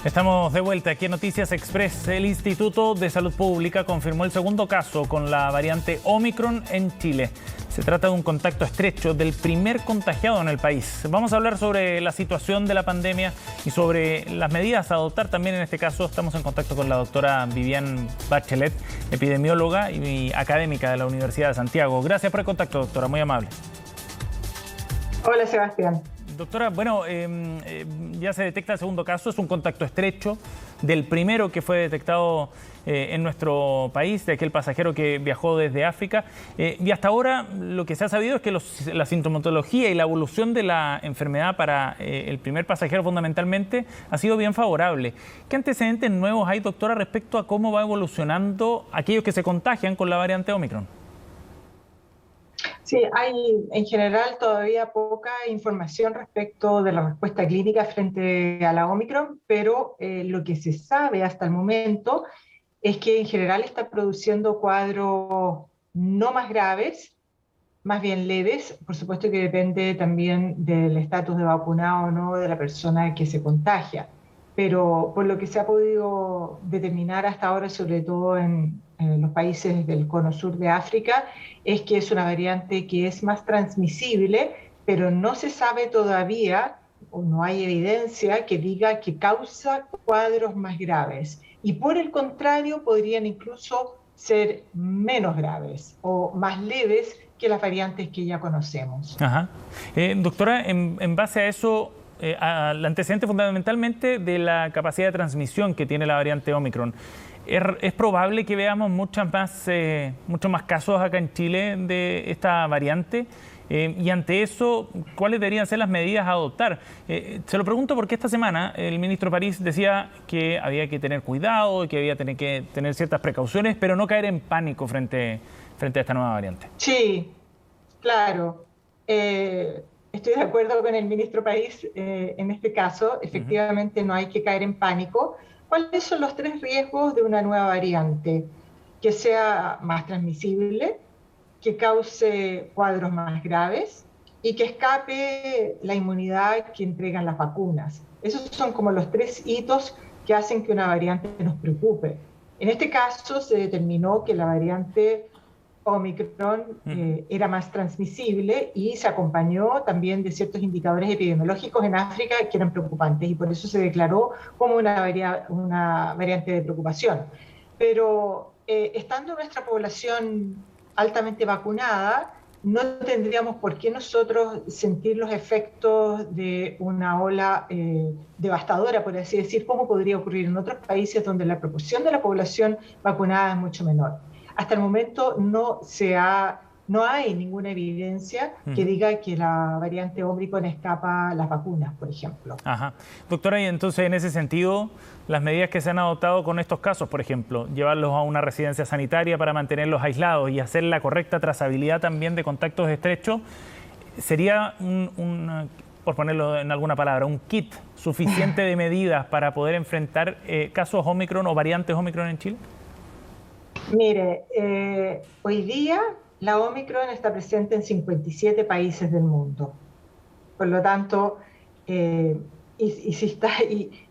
Estamos de vuelta aquí en Noticias Express. El Instituto de Salud Pública confirmó el segundo caso con la variante Omicron en Chile. Se trata de un contacto estrecho del primer contagiado en el país. Vamos a hablar sobre la situación de la pandemia y sobre las medidas a adoptar también en este caso. Estamos en contacto con la doctora Viviane Bachelet, epidemióloga y académica de la Universidad de Santiago. Gracias por el contacto, doctora, muy amable. Hola, Sebastián. Doctora, bueno, ya se detecta el segundo caso, es un contacto estrecho del primero que fue detectado en nuestro país, de aquel pasajero que viajó desde África. Y hasta ahora lo que se ha sabido es que la sintomatología y la evolución de la enfermedad para el primer pasajero fundamentalmente ha sido bien favorable. ¿Qué antecedentes nuevos hay, doctora, respecto a cómo va evolucionando aquellos que se contagian con la variante Omicron? Sí, hay en general todavía poca información respecto de la respuesta clínica frente a la Omicron, pero lo que se sabe hasta el momento es que en general está produciendo cuadros no más graves, más bien leves. Por supuesto que depende también del estatus de vacunado o no de la persona que se contagia. Pero por lo que se ha podido determinar hasta ahora, sobre todo en los países del cono sur de África, es que es una variante que es más transmisible, pero no se sabe todavía, o no hay evidencia que diga que causa cuadros más graves. Y por el contrario, podrían incluso ser menos graves o más leves que las variantes que ya conocemos. Ajá. Doctora, en base a eso, al antecedente fundamentalmente de la capacidad de transmisión que tiene la variante Omicron, ¿es probable que veamos muchos más casos acá en Chile de esta variante? Y ante eso, ¿cuáles deberían ser las medidas a adoptar? Se lo pregunto porque esta semana el ministro París decía que había que tener cuidado, que había que tener ciertas precauciones, pero no caer en pánico frente a esta nueva variante. Sí, claro. Estoy de acuerdo con el ministro París en este caso. Efectivamente, no hay que caer en pánico. ¿Cuáles son los 3 riesgos de una nueva variante? Que sea más transmisible, que cause cuadros más graves y que escape la inmunidad que entregan las vacunas. Esos son como los 3 hitos que hacen que una variante nos preocupe. En este caso se determinó que la variante Omicron era más transmisible y se acompañó también de ciertos indicadores epidemiológicos en África que eran preocupantes y por eso se declaró como una variante de preocupación. Pero estando nuestra población altamente vacunada, no tendríamos por qué nosotros sentir los efectos de una ola devastadora, por así decir, como podría ocurrir en otros países donde la proporción de la población vacunada es mucho menor. Hasta el momento no hay ninguna evidencia que diga que la variante Omicron escapa a las vacunas, por ejemplo. Ajá. Doctora, y entonces en ese sentido, las medidas que se han adoptado con estos casos, por ejemplo, llevarlos a una residencia sanitaria para mantenerlos aislados y hacer la correcta trazabilidad también de contactos estrechos, ¿sería por ponerlo en alguna palabra, un kit suficiente de medidas para poder enfrentar casos Omicron o variantes Omicron en Chile? Mire, hoy día la Omicron está presente en 57 países del mundo. Por lo tanto, y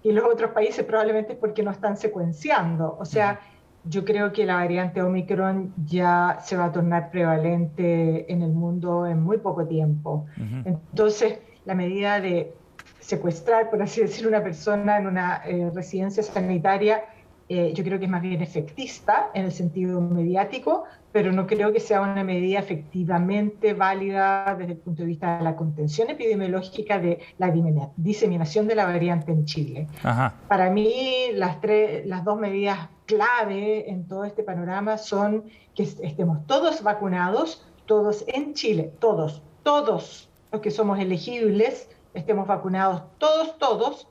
los otros países probablemente es porque no están secuenciando. O sea, yo creo que la variante Omicron ya se va a tornar prevalente en el mundo en muy poco tiempo. Entonces, la medida de secuestrar, por así decir, una persona en una residencia sanitaria, yo creo que es más bien efectista en el sentido mediático, pero no creo que sea una medida efectivamente válida desde el punto de vista de la contención epidemiológica de la diseminación de la variante en Chile. Ajá. Para mí, las 2 medidas clave en todo este panorama son que estemos todos vacunados, todos en Chile, todos los que somos elegibles, estemos vacunados todos,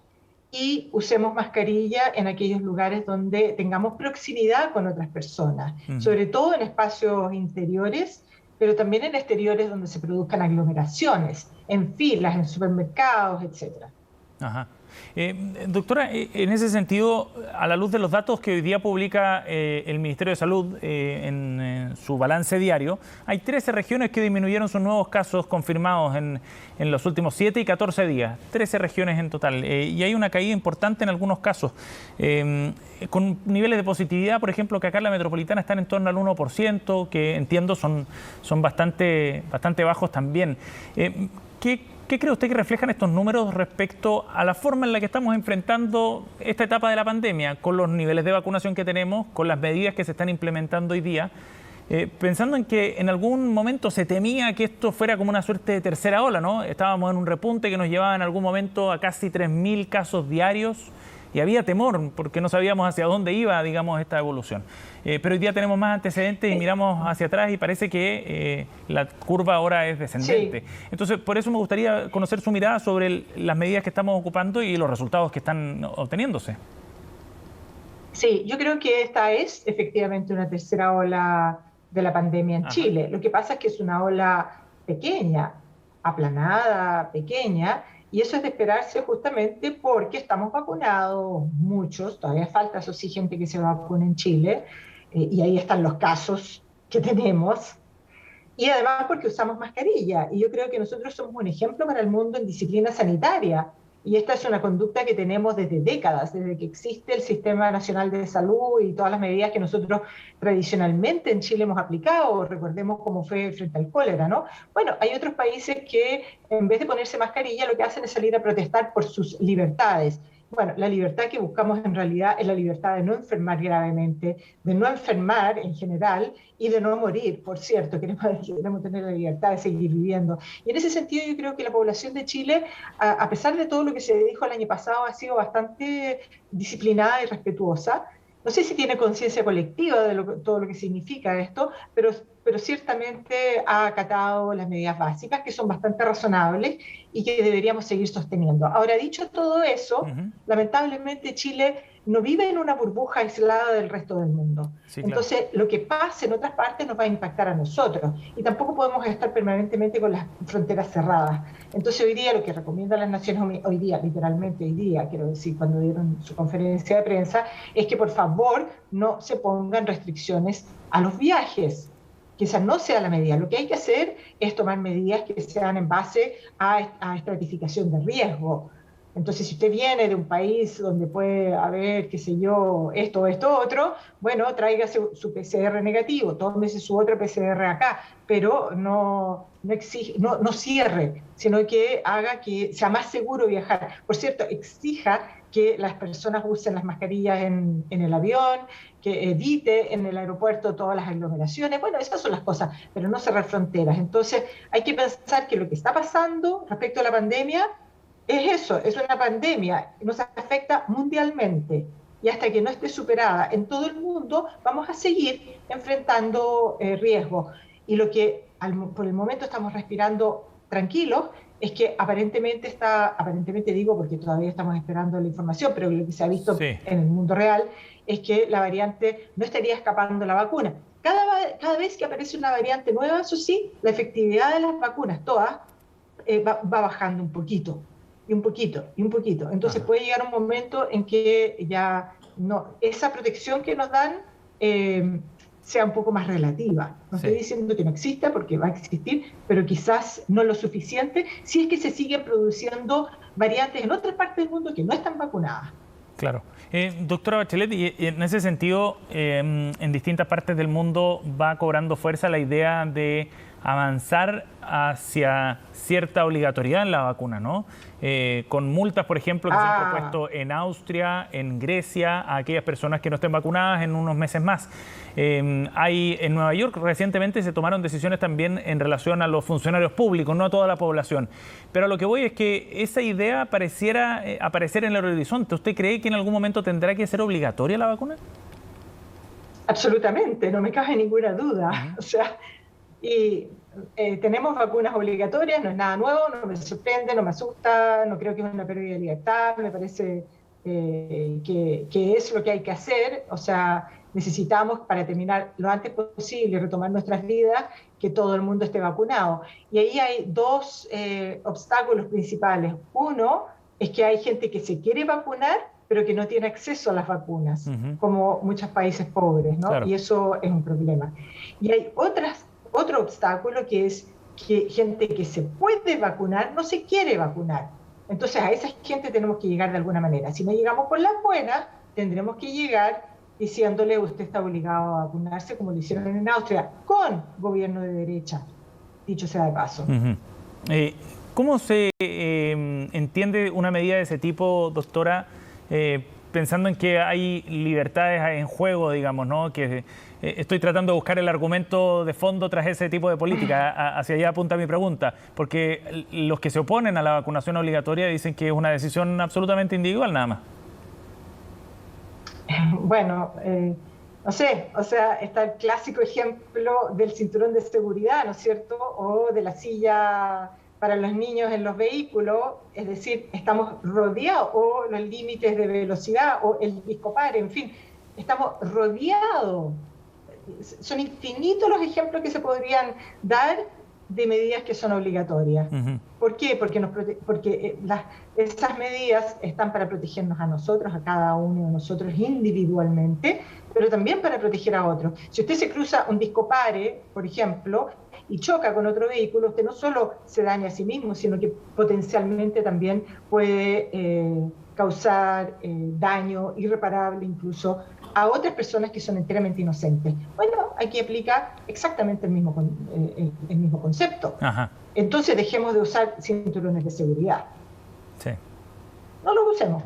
y usemos mascarilla en aquellos lugares donde tengamos proximidad con otras personas, sobre todo en espacios interiores, pero también en exteriores donde se produzcan aglomeraciones, en filas, en supermercados, etc. Ajá. Doctora, en ese sentido, a la luz de los datos que hoy día publica el Ministerio de Salud en su balance diario, hay 13 regiones que disminuyeron sus nuevos casos confirmados en los últimos 7 y 14 días. 13 regiones en total. Y hay una caída importante en algunos casos. Con niveles de positividad, por ejemplo, que acá en la metropolitana están en torno al 1%, que entiendo son bastante bajos también. ¿Qué cree usted que reflejan estos números respecto a la forma en la que estamos enfrentando esta etapa de la pandemia, con los niveles de vacunación que tenemos, con las medidas que se están implementando hoy día, pensando en que en algún momento se temía que esto fuera como una suerte de tercera ola, ¿no? Estábamos en un repunte que nos llevaba en algún momento a casi 3.000 casos diarios y había temor porque no sabíamos hacia dónde iba, digamos, esta evolución. Pero hoy día tenemos más antecedentes y miramos hacia atrás y parece que la curva ahora es descendente. Sí. Entonces, por eso me gustaría conocer su mirada sobre las medidas que estamos ocupando y los resultados que están obteniéndose. Sí, yo creo que esta es efectivamente una tercera ola de la pandemia en Chile. Lo que pasa es que es una ola pequeña, aplanada, pequeña, y eso es de esperarse justamente porque estamos vacunados, muchos, todavía falta, eso sí, gente que se vacuna en Chile, y ahí están los casos que tenemos, y además porque usamos mascarilla, y yo creo que nosotros somos un ejemplo para el mundo en disciplina sanitaria, y esta es una conducta que tenemos desde décadas, desde que existe el Sistema Nacional de Salud y todas las medidas que nosotros tradicionalmente en Chile hemos aplicado. Recordemos cómo fue frente al cólera, ¿no? Bueno, hay otros países que en vez de ponerse mascarilla lo que hacen es salir a protestar por sus libertades. Bueno, la libertad que buscamos en realidad es la libertad de no enfermar gravemente, de no enfermar en general y de no morir, por cierto, queremos tener la libertad de seguir viviendo. Y en ese sentido yo creo que la población de Chile, a pesar de todo lo que se dijo el año pasado, ha sido bastante disciplinada y respetuosa. No sé si tiene conciencia colectiva de todo lo que significa esto, pero ciertamente ha acatado las medidas básicas, que son bastante razonables y que deberíamos seguir sosteniendo. Ahora, dicho todo eso, lamentablemente Chile no vive en una burbuja aislada del resto del mundo. Sí, entonces, claro, lo que pase en otras partes nos va a impactar a nosotros y tampoco podemos estar permanentemente con las fronteras cerradas. Entonces, hoy día lo que recomiendan las Naciones Unidas, hoy día, literalmente hoy día, quiero decir, cuando dieron su conferencia de prensa, es que por favor no se pongan restricciones a los viajes, que esa no sea la medida. Lo que hay que hacer es tomar medidas que sean en base a estratificación de riesgo. Entonces, si usted viene de un país donde puede haber, qué sé yo, esto, otro, bueno, tráigase su PCR negativo, tómese su otro PCR acá, pero no cierre, sino que haga que sea más seguro viajar. Por cierto, exija que las personas usen las mascarillas en el avión, que evite en el aeropuerto todas las aglomeraciones. Bueno, esas son las cosas, pero no cerrar fronteras. Entonces, hay que pensar que lo que está pasando respecto a la pandemia es eso, es una pandemia, nos afecta mundialmente y hasta que no esté superada en todo el mundo vamos a seguir enfrentando riesgos. Y lo que por el momento estamos respirando tranquilos es que aparentemente digo porque todavía estamos esperando la información, pero lo que se ha visto en el mundo real es que la variante no estaría escapando la vacuna. Cada vez que aparece una variante nueva, eso sí, la efectividad de las vacunas, todas, va bajando un poquito. Y un poquito. Entonces puede llegar un momento en que ya no, esa protección que nos dan sea un poco más relativa. No estoy diciendo que no exista, porque va a existir, pero quizás no lo suficiente si es que se siguen produciendo variantes en otras partes del mundo que no están vacunadas. Claro. Doctora Bachelet, y en ese sentido, en distintas partes del mundo va cobrando fuerza la idea de avanzar hacia cierta obligatoriedad en la vacuna, ¿no? Con multas, por ejemplo, que se han propuesto en Austria, en Grecia, a aquellas personas que no estén vacunadas en unos meses más. Hay en Nueva York recientemente se tomaron decisiones también en relación a los funcionarios públicos, no a toda la población. Pero a lo que voy es que esa idea pareciera aparecer en el horizonte. ¿Usted cree que en algún momento tendrá que ser obligatoria la vacuna? Absolutamente, no me cabe ninguna duda. O sea, y tenemos vacunas obligatorias, no es nada nuevo, no me sorprende, no me asusta, no creo que es una pérdida de libertad, me parece que es lo que hay que hacer. O sea, necesitamos para terminar lo antes posible y retomar nuestras vidas, que todo el mundo esté vacunado. Y ahí hay dos obstáculos principales. Uno es que hay gente que se quiere vacunar, pero que no tiene acceso a las vacunas, como muchos países pobres, ¿no? Claro. Y eso es un problema. Y hay otro obstáculo que es que gente que se puede vacunar no se quiere vacunar. Entonces a esa gente tenemos que llegar de alguna manera. Si no llegamos por las buenas, tendremos que llegar diciéndole usted está obligado a vacunarse, como lo hicieron en Austria, con gobierno de derecha, dicho sea de paso. ¿Cómo se entiende una medida de ese tipo, doctora, pensando en que hay libertades en juego, digamos, ¿no? Que estoy tratando de buscar el argumento de fondo tras ese tipo de política. Hacia allá apunta mi pregunta, porque los que se oponen a la vacunación obligatoria dicen que es una decisión absolutamente individual nada más. Bueno, no sé, o sea, está el clásico ejemplo del cinturón de seguridad, ¿no es cierto? O de la silla para los niños en los vehículos, es decir, estamos rodeados, o los límites de velocidad, o el discopar, en fin, estamos rodeados. Son infinitos los ejemplos que se podrían dar de medidas que son obligatorias. ¿Por qué? Porque esas medidas están para protegernos a nosotros, a cada uno de nosotros individualmente, pero también para proteger a otros. Si usted se cruza un discopare, por ejemplo, y choca con otro vehículo, usted no solo se daña a sí mismo, sino que potencialmente también puede causar daño irreparable incluso a otras personas que son enteramente inocentes. Bueno, aquí aplica exactamente el mismo concepto. Ajá. Entonces dejemos de usar cinturones de seguridad. Sí. No los usemos.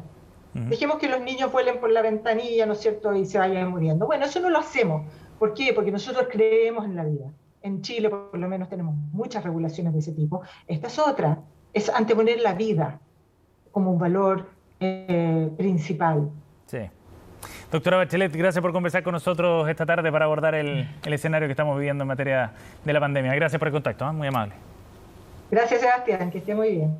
Dejemos que los niños vuelen por la ventanilla, ¿no es cierto?, y se vayan muriendo. Bueno, eso no lo hacemos. ¿Por qué? Porque nosotros creemos en la vida. En Chile, por lo menos, tenemos muchas regulaciones de ese tipo. Esta es otra. Es anteponer la vida como un valor principal. Sí. Doctora Bachelet, gracias por conversar con nosotros esta tarde para abordar el escenario que estamos viviendo en materia de la pandemia. Gracias por el contacto, muy amable. Gracias, Sebastián, que esté muy bien.